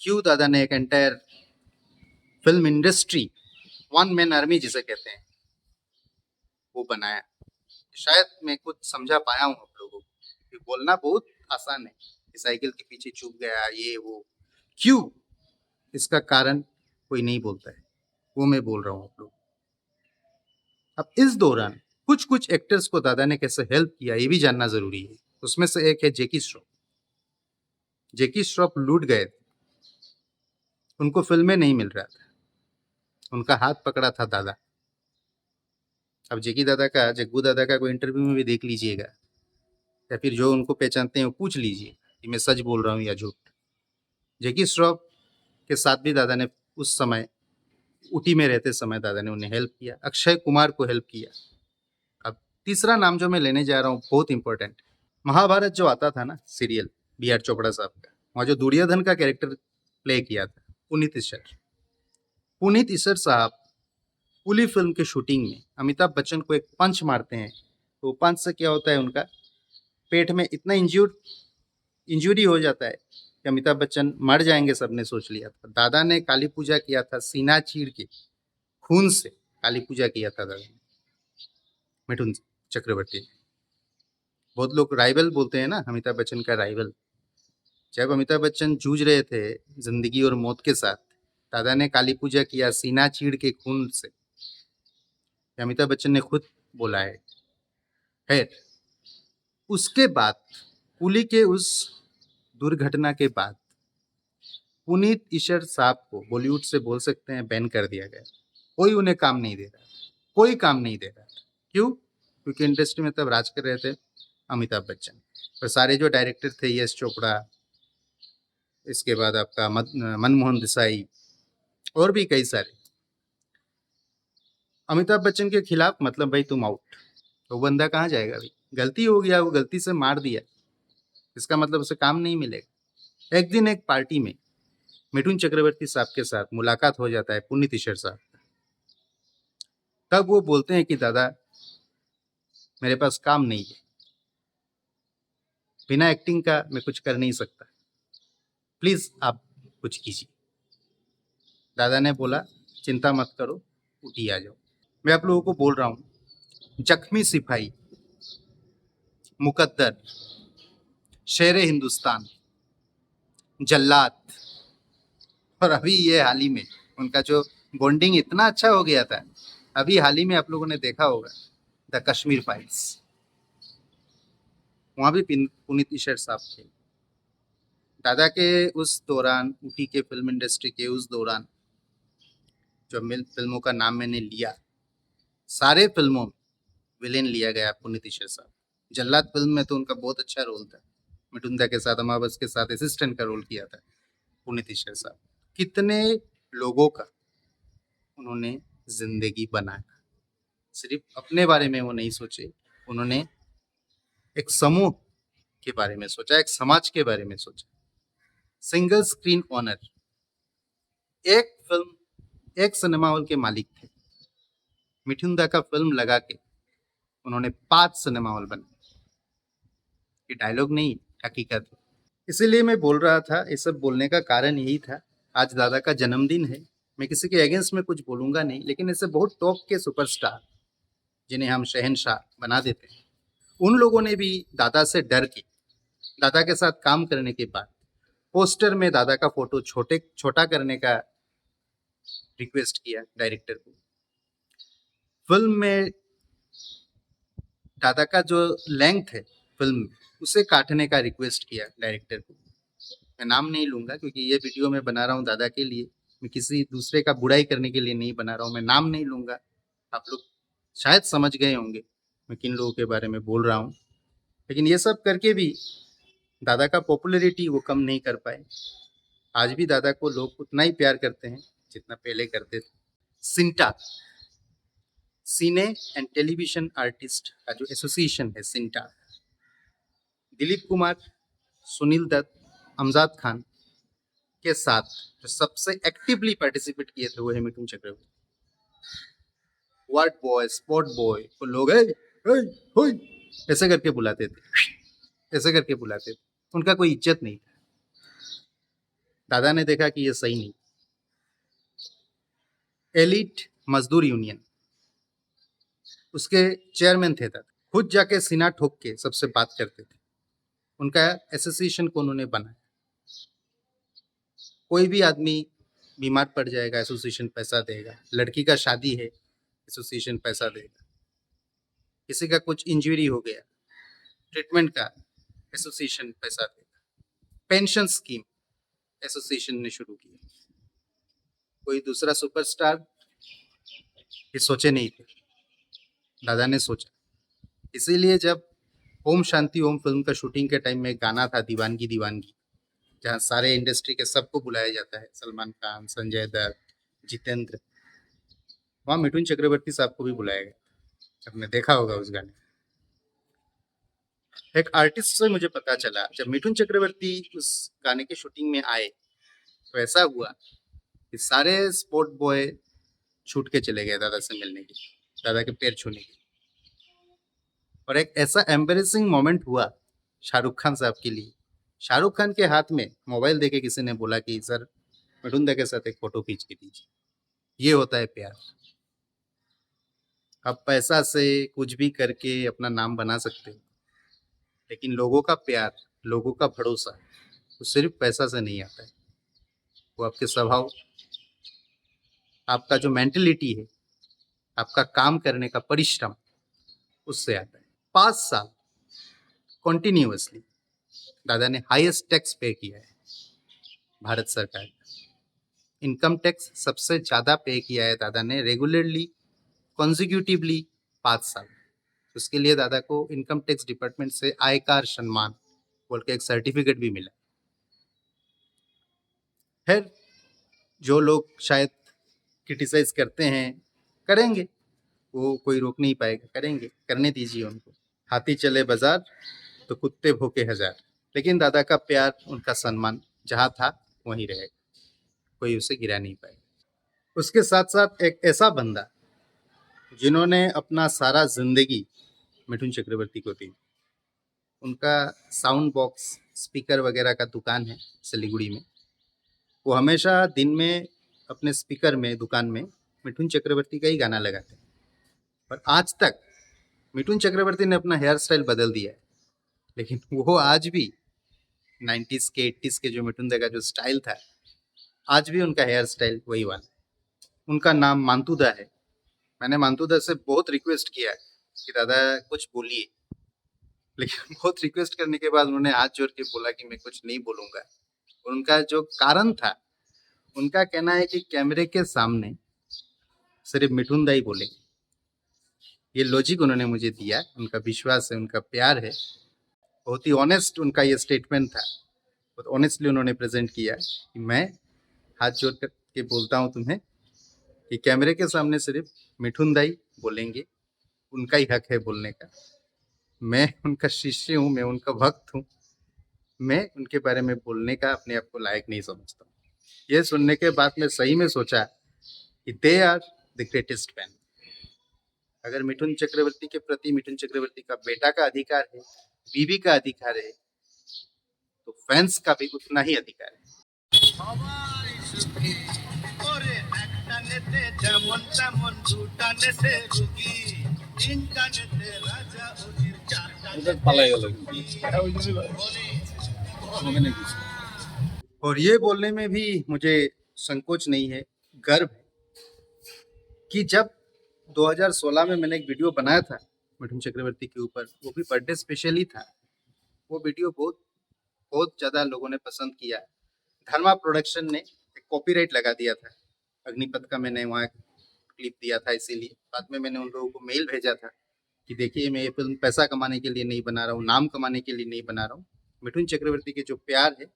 क्यों दादा ने एक entire film industry, one man army जिसे कहते हैं, वो बनाया। शायद मैं कुछ समझा पाया हूँ आप लोगों को कि बोलना बहुत आसान है कि साइकिल के पीछे चुप गया ये वो, क्यों, इसका कारण कोई नहीं बोलता है, वो मैं बोल रहा हूँ आप लोग। अब इस दौरान कुछ कुछ एक्टर्स को दादा ने कैसे हेल्प किया ये भी जानना जरूरी है। उसमें से एक है जैकी श्रॉफ। जैकी श्रॉफ लूट गए थे, उनको फिल्में नहीं मिल रहा था, उनका हाथ पकड़ा था दादा। अब जैकी दादा का, जग्गू दादा का कोई इंटरव्यू में भी देख लीजिएगा, या फिर जो उनको पहचानते हैं वो पूछ लीजिए कि मैं सच बोल रहा हूँ या झूठ। जैकी श्रॉफ के साथ भी दादा ने उस समय ऊटी में रहते समय दादा ने उन्हें हेल्प किया। अक्षय कुमार को हेल्प किया। अब तीसरा नाम जो मैं लेने जा रहा हूँ बहुत इंपॉर्टेंट, महाभारत जो आता था ना सीरियल बी आर चोपड़ा साहब का, वहाँ जो दुर्योधन का कैरेक्टर प्ले किया था पुनीत ईश्वर। पुनीत ईश्वर साहब पूरी फिल्म के शूटिंग में अमिताभ बच्चन को एक पंच मारते हैं, तो पंच से क्या होता है, उनका पेट में इतना इंजरी हो जाता है कि अमिताभ बच्चन मर जाएंगे, सबने सोच लिया था। दादा ने काली पूजा किया था, सीना चीर के खून से काली पूजा किया था दादा ने, मिठुन चक्रवर्ती ने। बहुत लोग राइवल बोलते हैं ना, अमिताभ बच्चन का राइवल। जब अमिताभ बच्चन जूझ रहे थे जिंदगी और मौत के साथ, दादा ने काली पूजा किया सीना चीर के खून से, अमिताभ बच्चन ने खुद बोला है। खैर, उसके बाद पुली के उस दुर्घटना के बाद पुनीत ईश्वर साहब को बॉलीवुड से बोल सकते हैं बैन कर दिया गया। कोई उन्हें काम नहीं दे रहा, कोई काम नहीं दे रहा। क्यों? क्योंकि इंडस्ट्री में तब राज कर रहे थे अमिताभ बच्चन, और सारे जो डायरेक्टर थे यश चोपड़ा, इसके बाद आपका मनमोहन देसाई और भी कई सारे, अमिताभ बच्चन के खिलाफ मतलब भाई तुम आउट। तो बंदा कहाँ जाएगा भाई? गलती हो गया, वो गलती से मार दिया, इसका मतलब उसे काम नहीं मिलेगा। एक दिन एक पार्टी में मिठुन चक्रवर्ती साहब के साथ मुलाकात हो जाता है पुनीत ईश्वर साहब। तब वो बोलते हैं कि दादा मेरे पास काम नहीं है, बिना एक्टिंग का मैं कुछ कर नहीं सकता, प्लीज आप कुछ कीजिए। दादा ने बोला चिंता मत करो, उठी आ जाओ। मैं आप लोगों को बोल रहा हूँ, जख्मी सिपाही, मुकद्दर, शेरे हिंदुस्तान, जल्लाद, और अभी ये हाल ही में उनका जो बॉन्डिंग इतना अच्छा हो गया था, अभी हाल ही में आप लोगों ने देखा होगा द कश्मीर फाइल्स, वहाँ भी पुनीत ईश्वर साहब थे। दादा के उस दौरान, ऊटी के फिल्म इंडस्ट्री के उस दौरान जो फिल्मों का नाम मैंने लिया, सारे फिल्मों में विलेन लिया गया पुनीत ईश्वर साहब। जल्लाद फिल्म में तो उनका बहुत अच्छा रोल था, मिठुंदा के साथ, अमावस के साथ असिस्टेंट का रोल किया था पुनीत ईश्वर साहब। कितने लोगों का उन्होंने जिंदगी बनाया, सिर्फ अपने बारे में वो नहीं सोचे, उन्होंने एक समूह के बारे में सोचा, एक समाज के बारे में सोचा। सिंगल स्क्रीन ऑनर, एक फिल्म, एक सिनेमा हॉल के मालिक थे। मिठुंदा का फिल्म लगा के उन्होंने 5 सिनेमा हॉल बनाए। ये डायलॉग नहीं, हकीकत है। इसीलिए मैं बोल रहा था, ये सब बोलने का कारण यही था, आज दादा का जन्मदिन है। मैं किसी के अगेंस्ट में कुछ बोलूंगा नहीं, लेकिन ऐसे बहुत टॉप के सुपरस्टार जिन्हें हम शहंशाह बना देते हैं, उन लोगों ने भी दादा से डर के, दादा के साथ काम करने के बाद पोस्टर में दादा का फोटो छोटा करने का रिक्वेस्ट किया डायरेक्टर को। फिल्म में दादा का जो लेंथ है फिल्म में, उसे काटने का रिक्वेस्ट किया डायरेक्टर को। मैं नाम नहीं लूंगा क्योंकि ये वीडियो मैं बना रहा हूँ दादा के लिए, मैं किसी दूसरे का बुराई करने के लिए नहीं बना रहा हूँ। मैं नाम नहीं लूंगा, आप लोग शायद समझ गए होंगे मैं किन लोगों के बारे में बोल रहा हूँ। लेकिन ये सब करके भी दादा का पॉपुलैरिटी वो कम नहीं कर पाए। आज भी दादा को लोग उतना ही प्यार करते हैं जितना पहले करते थे। सिंटा, सिने एंड टेलीविजन आर्टिस्ट का जो एसोसिएशन है सिंटा, दिलीप कुमार, सुनील दत्त, अमजद खान के साथ जो सबसे एक्टिवली पार्टिसिपेट किए थे वो है Mithun Chakraborty. Ward boy, spot boy को लोग होय ऐसे करके बुलाते थे, ऐसे करके बुलाते थे। उनका कोई इज्जत नहीं था। दादा ने देखा कि ये सही नहीं। एलिट मजदूर यूनियन, उसके चेयरमैन थे दादा। खुद जाके सीना ठोक के सबसे बात करते थे। उनका एसोसिएशन को उन्होंने बनाया। कोई भी आदमी बीमार पड़ जाएगा, एसोसिएशन पैसा देगा। लड़की का शादी है, एसोसिएशन पैसा देगा। किसी का कुछ इंजरी हो गया, ट्रीटमेंट का एसोसिएशन पैसा देगा। पेंशन स्कीम एसोसिएशन ने शुरू की। कोई दूसरा सुपरस्टार ये सोचे नहीं थे, दादा ने सोचा। इसीलिए जब ओम शांति ओम फिल्म का शूटिंग के टाइम में गाना था दीवानगी दीवानगी, जहाँ सारे इंडस्ट्री के सबको बुलाया जाता है, सलमान खान, संजय दत्त, जितेंद्र, वहाँ मिथुन चक्रवर्ती साहब को भी बुलाया गया। आपने देखा होगा उस गाने। एक आर्टिस्ट से मुझे पता चला, जब मिथुन चक्रवर्ती उस गाने के शूटिंग में आए तो ऐसा हुआ कि सारे स्पोर्ट बॉय छूट के चले गए दादा से मिलने के, दादा के पैर छूने के। और एक ऐसा एम्बेरेसिंग मोमेंट हुआ शाहरुख खान साहब के लिए। शाहरुख खान के हाथ में मोबाइल देके किसी ने बोला कि सर मिथुन दा के साथ एक फोटो खींच के दीजिए। ये होता है प्यार। आप पैसा से कुछ भी करके अपना नाम बना सकते हो, लेकिन लोगों का प्यार, लोगों का भरोसा वो सिर्फ पैसा से नहीं आता है। वो आपके स्वभाव, आपका जो मेंटलिटी है, आपका काम करने का परिश्रम, उससे आता है। 5 साल कंटिन्यूअसली दादा ने हाईएस्ट टैक्स पे किया है भारत सरकार का। इनकम टैक्स सबसे ज़्यादा पे किया है दादा ने रेगुलरली, कॉन्जिक्यूटिवली 5 साल। उसके लिए दादा को इनकम टैक्स डिपार्टमेंट से आयकर सम्मान बोल के एक सर्टिफिकेट भी मिला। फिर जो लोग शायद क्रिटिसाइज करते हैं, करेंगे, वो कोई रोक नहीं पाएगा, करेंगे, करने दीजिए उनको। हाथी चले बाजार तो कुत्ते भूखे हजार। लेकिन दादा का प्यार, उनका सम्मान जहाँ था वहीं रहेगा, कोई उसे गिरा नहीं पाएगा। उसके साथ साथ एक ऐसा बंदा जिन्होंने अपना सारा जिंदगी मिथुन चक्रवर्ती को दी। उनका साउंड बॉक्स, स्पीकर वगैरह का दुकान है सिलीगुड़ी में। वो हमेशा दिन में अपने स्पीकर में, दुकान में मिथुन चक्रवर्ती का ही गाना लगाते हैं। और आज तक मिथुन चक्रवर्ती ने अपना हेयर स्टाइल बदल दिया है, लेकिन वो आज भी 90s के 80s के जो मिथुन दा का जो स्टाइल था, आज भी उनका हेयर स्टाइल वही वाला है। उनका नाम मांतुदा है। मैंने मांतुदा से बहुत रिक्वेस्ट किया है कि दादा कुछ बोलिए, लेकिन बहुत रिक्वेस्ट करने के बाद उन्होंने हाथ जोड़ के बोला कि मैं कुछ नहीं बोलूंगा। और उनका जो कारण था, उनका कहना है कि कैमरे के सामने सिर्फ मिथुन दा ही बोलेंगे। ये लॉजिक उन्होंने मुझे दिया, उनका विश्वास है, उनका प्यार है। बहुत ही ऑनेस्ट उनका ये स्टेटमेंट था, बहुत ऑनेस्टली उन्होंने प्रेजेंट किया कि मैं हाथ जोड़ करके बोलता हूँ तुम्हें कि कैमरे के सामने सिर्फ मिथुन दा ही बोलेंगे, उनका ही हक है बोलने का। मैं उनका शिष्य हूँ, मैं उनका भक्त हूँ, मैं उनके बारे में बोलने का अपने आप को लायक नहीं समझता। ये सुनने के बाद मैं सही में सोचा कि they are the greatest fan. अगर मिथुन चक्रवर्ती के प्रति मिथुन चक्रवर्ती का बेटा का अधिकार है, बीवी का अधिकार है, तो फैंस का भी उतना ही अधिकार है। और ये बोलने में भी मुझे संकोच नहीं है, गर्व है कि जब 2016 में मैंने एक वीडियो बनाया था मिथुन चक्रवर्ती के ऊपर, वो भी बर्थडे स्पेशल ही था। वो वीडियो बहुत बहुत ज़्यादा लोगों ने पसंद किया। धर्मा प्रोडक्शन ने एक कॉपीराइट लगा दिया था, अग्निपथ का मैंने वहाँ क्लिप दिया था, इसीलिए बाद में मैंने उन लोगों को मेल भेजा था कि देखिए मैं ये फिल्म पैसा कमाने के लिए नहीं बना रहा हूँ, नाम कमाने के लिए नहीं बना रहा हूँ। मिठुन चक्रवर्ती के जो प्यार है,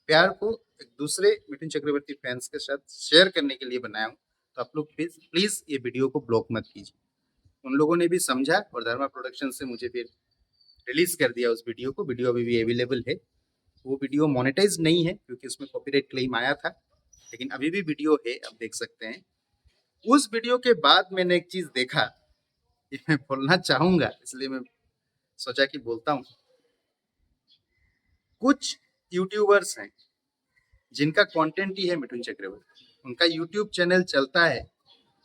प्यार को एक दूसरे मिठुन चक्रवर्ती फैंस के साथ शेयर करने के लिए बनाया हूँ। तो आप लोग प्लीज प्लीज ये वीडियो को ब्लॉक मत कीजिए। उन लोगों ने भी समझा और धर्मा प्रोडक्शन से मुझे फिर रिलीज कर दिया उस वीडियो को। वीडियो अभी भी अवेलेबल है। वो वीडियो मोनेटाइज नहीं है क्योंकि उसमें कॉपीराइट क्लेम आया था, लेकिन अभी भी वीडियो है, आप देख सकते हैं। उस वीडियो के बाद मैंने एक चीज देखा, ये मैं बोलना चाहूंगा, इसलिए मैं सोचा कि बोलता हूँ। कुछ यूट्यूबर्स हैं जिनका कंटेंट ही है मिठुन चक्रवर्ती, उनका यूट्यूब चैनल चलता है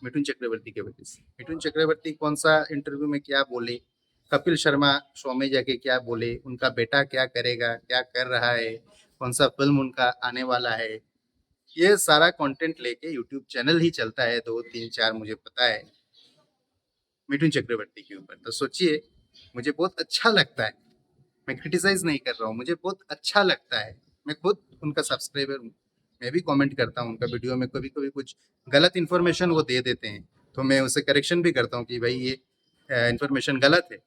मिठुन चक्रवर्ती की वजह से। मिठुन चक्रवर्ती कौन सा इंटरव्यू में क्या बोले, कपिल शर्मा शो में जाके क्या बोले, उनका बेटा क्या करेगा, क्या कर रहा है, कौन सा फिल्म उनका आने वाला है, ये सारा कंटेंट लेके यूट्यूब चैनल ही चलता है, 2 3 4 मुझे पता है, मिठुन चक्रवर्ती के ऊपर। तो सोचिए, मुझे बहुत अच्छा लगता है, मैं क्रिटिसाइज नहीं कर रहा हूँ, मुझे बहुत अच्छा लगता है। मैं खुद उनका सब्सक्राइबर हूँ, मैं भी कमेंट करता हूँ उनका वीडियो में। कभी कभी कुछ गलत इन्फॉर्मेशन वो दे देते हैं तो मैं उसे करेक्शन भी करता हूँ कि भाई ये इन्फॉर्मेशन गलत है।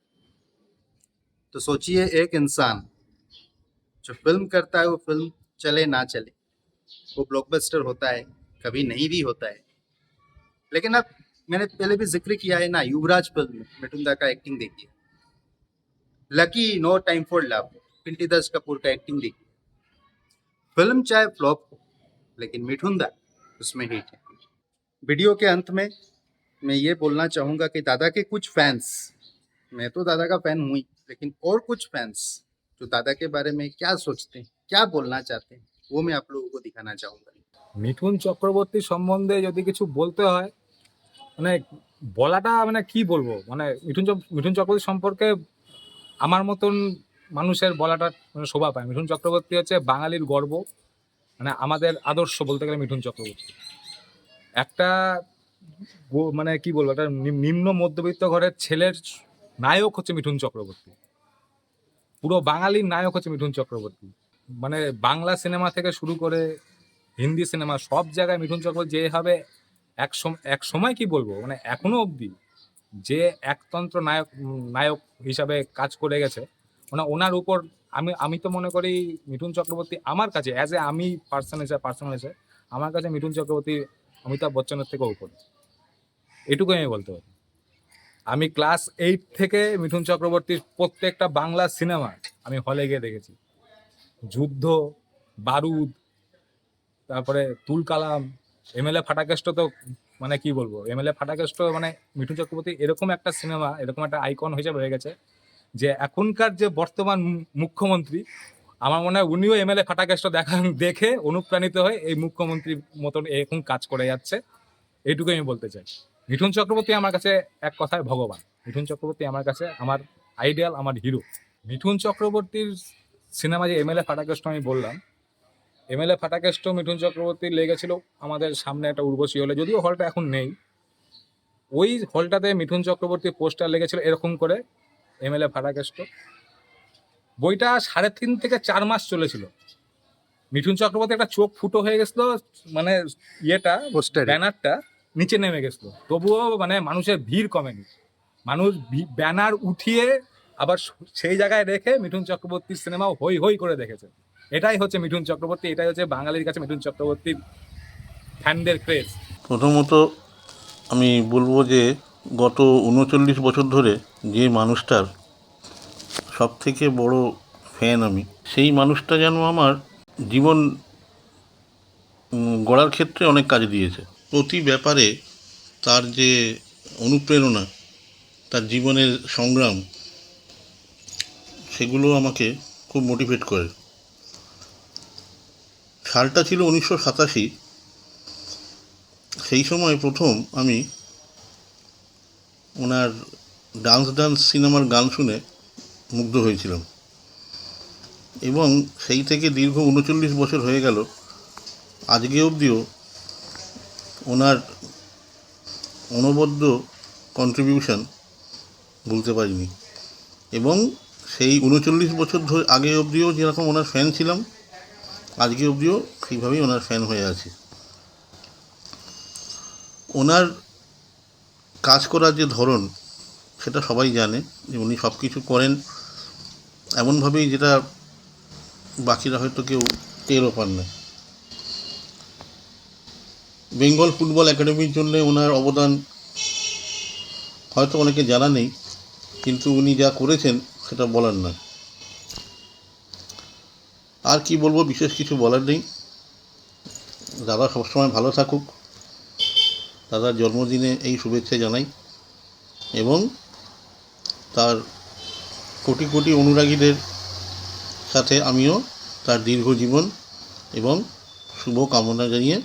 तो सोचिए, एक इंसान जो फिल्म करता है, वो फिल्म चले ना चले, वो ब्लॉकबस्टर होता है, कभी नहीं भी होता है। लेकिन अब मैंने पहले भी जिक्र किया है ना, युवराज फिल्म में मिठुन दा का एक्टिंग देखिए, Lucky no time for Love, Pinti Das Kapoor का एक्टिंग देखिए। फिल्म चाहे फ्लॉप हो, लेकिन मिठुन दा उसमें हिट है। वीडियो के अंत में मैं ये बोलना चाहूंगा कि दादा के कुछ फैंस, मैं तो दादा का फैन हूँ ही, लेकिन और कुछ फैंस जो दादा के बारे में क्या सोचते हैं, क्या बोलना चाहते हैं, वो मैं आप लोगों को दिखाना चाहूंगा। মিঠুন চক্রবর্তী সম্বন্ধে যদি কিছু বলতে হয়, মানে বলাটা মানে কি বলবো, মানে মিঠুন চক্রবর্তী সম্পর্কে আমার মতন মানুষের বলাটা মানে শোভা পায়। মিঠুন চক্রবর্তী হচ্ছে বাঙালির গর্ব, মানে আমাদের আদর্শ বলতে গেলে মিঠুন চক্রবর্তী একটা মানে কি বলবো, একটা নিম্ন মধ্যবিত্ত ঘরের ছেলের নায়ক হচ্ছে মিঠুন চক্রবর্তী। পুরো বাঙালির নায়ক হচ্ছে মিঠুন চক্রবর্তী। মানে বাংলা সিনেমা থেকে শুরু করে হিন্দি সিনেমা সব জায়গায় মিঠুন চক্রবর্তী যেভাবে এক সময় কি বলবো, মানে এখনো অবধি যে একতন্ত্র নায়ক হিসাবে কাজ করে গেছে, মানে ওনার উপর আমি আমি তো মনে করি মিঠুন চক্রবর্তী আমার কাছে অ্যাজ এ আমি পার্সোনাল আমার কাছে মিঠুন চক্রবর্তী অমিতাভ বচ্চনের থেকেও উপরে, এটুকুই আমি বলতে পারি। আমি ক্লাস 8 থেকে মিঠুন চক্রবর্তীর প্রত্যেকটা বাংলা সিনেমা আমি হলে গিয়ে দেখেছি। যুদ্ধ, বারুদ, তারপরে তুল কালাম, এমএলএ ফাটাকেষ্ট, তো মানে কি বলবো, এমএলএ ফাটাকেষ্ট মানে মিঠুন চক্রবর্তী এরকম একটা সিনেমা, এরকম একটা আইকন হিসেবে হয়ে গেছে যে এখনকার যে বর্তমান মুখ্যমন্ত্রী, আমার মনে হয় উনিও এমএলএ ফাটাকেষ্ট দেখে অনুপ্রাণিত হয়ে এই মুখ্যমন্ত্রীর মতন এরকম কাজ করে যাচ্ছে। এইটুকুই আমি বলতে চাই। মিঠুন চক্রবর্তী আমার কাছে এক কথায় ভগবান। মিঠুন চক্রবর্তী আমার কাছে আমার আইডিয়াল, আমার হিরো। মিঠুন চক্রবর্তীর সিনেমা যে এমএলএ ফাটাকেষ্ট আমি বললাম, এমএলএ ফাটাকেষ্ট মিঠুন চক্রবর্তী লেগেছিল আমাদের সামনে একটা উর্বশী হলে, যদিও হলটা এখন নেই। ওই হলটাতে মিঠুন চক্রবর্তীর পোস্টার লেগেছিল এরকম করে, এমএলএ ফাটাকেষ্ট। বইটা 3.5 থেকে 4 মাস চলেছিল। মিঠুন চক্রবর্তী একটা চোখ ফুটো হয়ে গেছিল, মানে ইয়েটা পোস্টারে। ব্যানারটা নিচে নেমে গেছিল, তবুও মানে মানুষের ভিড় কমেনি। মানুষ ব্যানার উঠিয়ে আবার সেই জায়গায় রেখে মিঠুন চক্রবর্তীর সিনেমা হই হই করে দেখেছে। এটাই হচ্ছে মিঠুন চক্রবর্তী, এটাই হচ্ছে বাঙালির কাছে মিঠুন চক্রবর্তীর ফ্যানদের ক্রেজ। প্রথমত আমি বলবো যে গত 39 বছর ধরে যে মানুষটার সব থেকে বড় ফ্যান আমি, সেই মানুষটা যেন আমার জীবন গড়ার ক্ষেত্রে অনেক কাজে দিয়েছে। প্রতি ব্যাপারে তার যে অনুপ্রেরণা, তার জীবনের সংগ্রাম, সেগুলো আমাকে খুব মোটিভেট করে। সালটা ছিল 1987। সেই সময় প্রথম আমি ওনার ডান্স সিনেমার গান শুনে মুগ্ধ হয়েছিলাম, এবং সেই থেকে দীর্ঘ 39 বছর হয়ে গেল, আজকে অবধিও ওনার অনবদ্য কন্ট্রিবিউশন ভুলতে পারিনি। এবং সেই 39 বছর ধরে আগে অবধিও যেরকম ওনার ফ্যান ছিলাম, আজকে অবধিও সেইভাবেই ওনার ফ্যান হয়ে আছি। ওনার কাজ করার যে ধরন, সেটা সবাই জানে যে উনি সব কিছু করেন এমনভাবেই যেটা বাকিরা হয়তো কেউ টেরও পান না। বেঙ্গল ফুটবল একাডেমির জন্য ওনার অবদান হয়তো অনেকে জানা নেই, কিন্তু উনি যা করেছেন সেটা বলার নয়। আর কি বলবো, বিশেষ কিছু বলার নেই। দাদা সবসময় ভালো থাকুক, দাদার জন্মদিনে এই শুভেচ্ছা জানাই, এবং তার কোটি কোটি অনুরাগীদের সাথে আমিও তার দীর্ঘ জীবন এবং শুভ কামনা জানিয়ে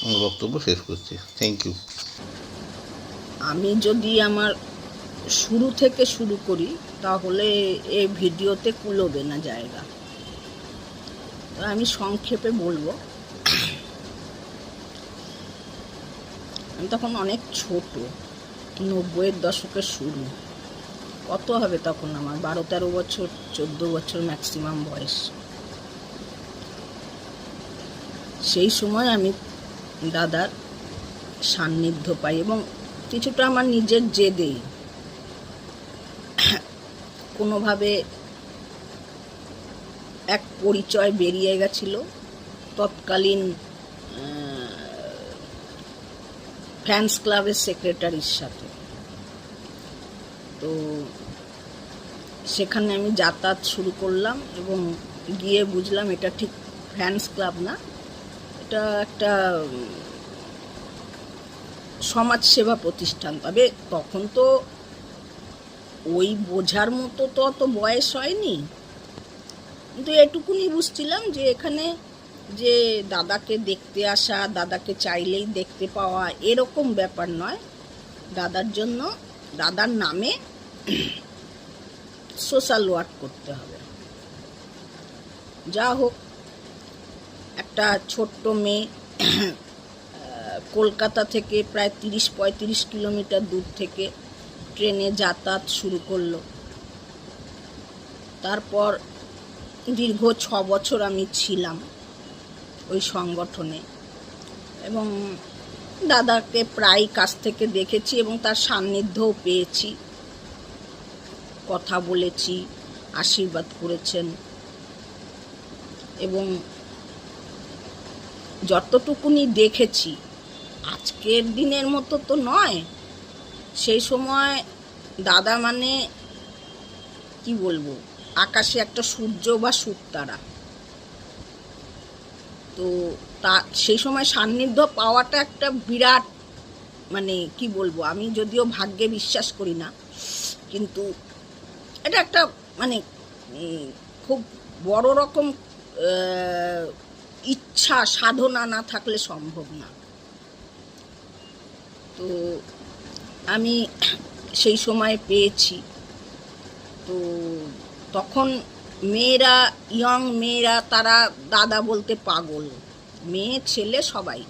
আমার বক্তব্য শেষ করছি। Thank you. আমি যদি আমার শুরু থেকে শুরু করি তাহলে এই ভিডিওতে কুলোবে না জায়গা। তো আমি সংক্ষেপে বলবো। আমি তখন অনেক ছোট, 90-এর দশকের শুরু। কত হবে তখন আমার 12-13 বছর, 14 বছর ম্যাক্সিমাম বয়স। সেই সময় আমি দাদার সান্নিধ্য পাই এবং কিছুটা আমার নিজের জেদেই কোনোভাবে এক পরিচয় বেরিয়ে গেছিল তৎকালীন ফ্যান্স ক্লাবের সেক্রেটারির সাথে। তো সেখানে আমি যাতায়াত শুরু করলাম এবং গিয়ে বুঝলাম এটা ঠিক ফ্যান্স ক্লাব না, এটা একটা সমাজসেবা প্রতিষ্ঠান। তবে তখন তো ওই বোঝার মতো তো অত বয়স হয়নি, কিন্তু এটুকুনি বুঝছিলাম যে এখানে যে দাদাকে দেখতে আসা, দাদাকে চাইলেই দেখতে পাওয়া, এরকম ব্যাপার নয়। দাদার জন্য, দাদার নামে সোশ্যাল ওয়ার্ক করতে হবে। যা হোক, একটা ছোট্ট মেয়ে কলকাতা থেকে প্রায় 30-35 কিলোমিটার দূর থেকে ট্রেনে যাতায়াত শুরু করলো। তারপর দীর্ঘ 6 বছর আমি ছিলাম ওই সংগঠনে এবং দাদাকে প্রায় কাছ থেকে দেখেছি এবং তার সান্নিধ্যও পেয়েছি, কথা বলেছি, আশীর্বাদ করেছেন। এবং যতটুকুনি দেখেছি, আজকের দিনের মতো তো নয়। সেই সময় দাদা মানে কি বলবো, আকাশে একটা সূর্য বা সুতারা। তো তা সেই সময় সান্নিধ্য পাওয়াটা একটা বিরাট, মানে কি বলবো, আমি যদিও ভাগ্যে বিশ্বাস করি না, কিন্তু এটা একটা মানে খুব বড় রকম ইচ্ছা, সাধনা না থাকলে সম্ভব না। তো আমি সেই সময় পেয়েছি। তো তখন মেয়েরা, ইয়ং মেয়েরা, তারা দাদা বলতে পাগল, মেয়ে ছেলে সবাই।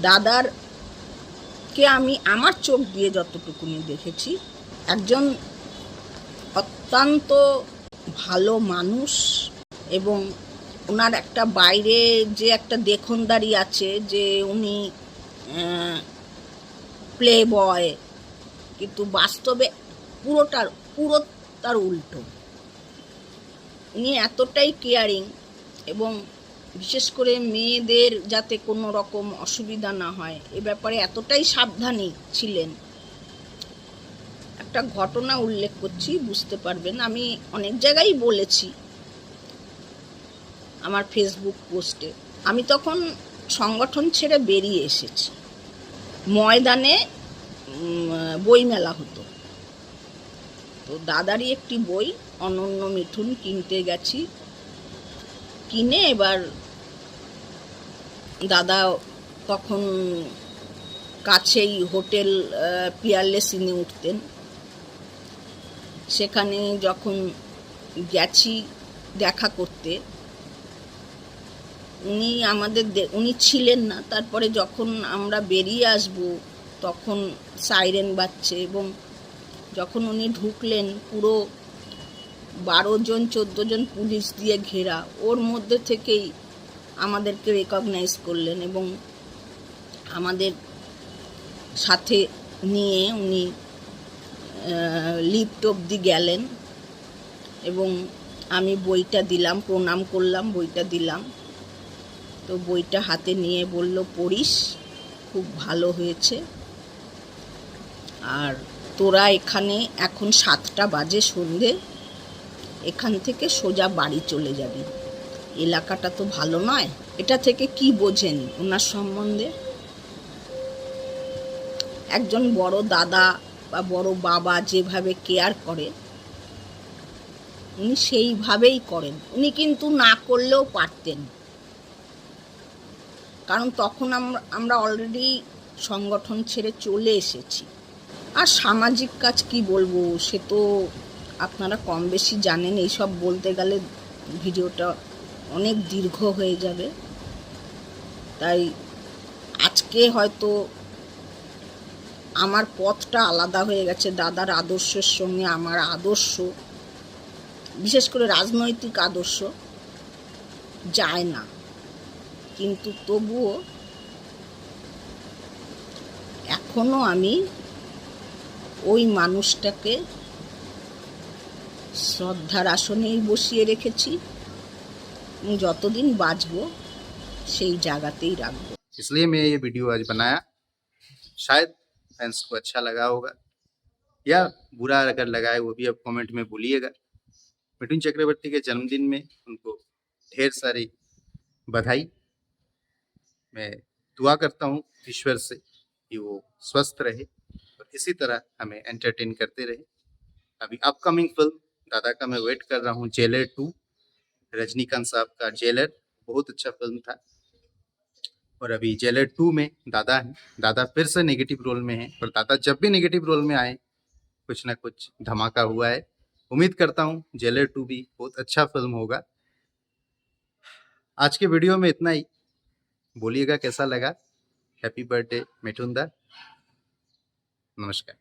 দাদারকে আমি আমার চোখ দিয়ে যতটুকুনি দেখেছি, একজন অত্যন্ত ভালো মানুষ। এবং ওনার একটা বাইরে যে একটা দেখনদারি আছে যে উনি প্লে বয়, কিন্তু বাস্তবে পুরো তার উল্টো। উনি এতটাই কেয়ারিং এবং বিশেষ করে মেয়েদের যাতে কোনো রকম অসুবিধা না হয় এ ব্যাপারে এতটাই সাবধানী ছিলেন। একটা ঘটনা উল্লেখ করছি, বুঝতে পারবেন। আমি অনেক জায়গায় বলেছি আমার ফেসবুক পোস্টে। আমি তখন সংগঠন ছেড়ে বেরিয়ে এসেছি। ময়দানে বইমেলা হতো, তো দাদারই একটি বই অনন্য মিঠুন কিনতে গেছি। কিনে এবার দাদা তখন কাছেই হোটেল পিয়ারলেস ইনে উঠতেন। সেখানে যখন গেছি দেখা করতে, উনি ছিলেন না। তারপরে যখন আমরা বেরিয়ে আসব তখন সাইরেন বাজছে এবং যখন উনি ঢুকলেন, পুরো 12 জন 14 জন পুলিশ দিয়ে ঘেরা। ওর মধ্যে থেকেই আমাদেরকে রেকগনাইজ করলেন এবং আমাদের সাথে নিয়ে উনি লিফট অবধি গেলেন এবং আমি বইটা দিলাম, প্রণাম করলাম, বইটা দিলাম। তো বইটা হাতে নিয়ে বলল, পড়িস, খুব ভালো হয়েছে। আর তোরা এখানে এখন 7টা বাজে সন্ধে, এখান থেকে সোজা বাড়ি চলে যাবি, এলাকাটা তো ভালো নয়। এটা থেকে কি বোঝেন ওনার সম্বন্ধে? একজন বড় দাদা বা বড় বাবা যেভাবে কেয়ার করে উনি সেইভাবেই করেন। উনি কিন্তু না করলেও পারতেন, কারণ তখন আমরা অলরেডি সংগঠন ছেড়ে চলে এসেছি। আর সামাজিক কাজ কি বলবো, সে তো আপনারা কম বেশি জানেন। এইসব বলতে গেলে ভিডিওটা অনেক দীর্ঘ হয়ে যাবে, তাই আজকে হয়তো আমার পথটা আলাদা হয়ে গেছে। দাদার আদর্শের সঙ্গে আমার আদর্শ, বিশেষ করে রাজনৈতিক আদর্শ, যায় না, কিন্তু তবুও এখনো আমি ওই মানুষটাকে শ্রদ্ধার আসনেই বসিয়ে রেখেছি এবং যতদিন বাঁচব সেই জায়গাতেই রাখবো। इसलिए मैं ये वीडियो आज बनाया। शायद फैंस को अच्छा लगा होगा या बुरा अगर लगा है वो भी अब कमेंट में बोलिएगा। मिठुन चक्रवर्ती के जन्मदिन में उनको ढेर सारी बधाई। मैं दुआ करता हूँ ईश्वर से कि वो स्वस्थ रहे और इसी तरह हमें एंटरटेन करते रहे। अभी अपकमिंग फिल्म दादा का मैं वेट कर रहा हूँ, जेलर 2, रजनीकांत साहब का जेलर, बहुत अच्छा फिल्म था। और अभी जेलर 2 में दादा हैं, दादा फिर से नेगेटिव रोल में हैं, और दादा जब भी नेगेटिव रोल में आए कुछ ना कुछ धमाका हुआ है। उम्मीद करता हूँ जेलर 2 भी बहुत अच्छा फिल्म होगा। आज के वीडियो में इतना ही। बोलिएगा कैसा लगा। हैप्पी बर्थडे मिठुन दा, नमस्कार।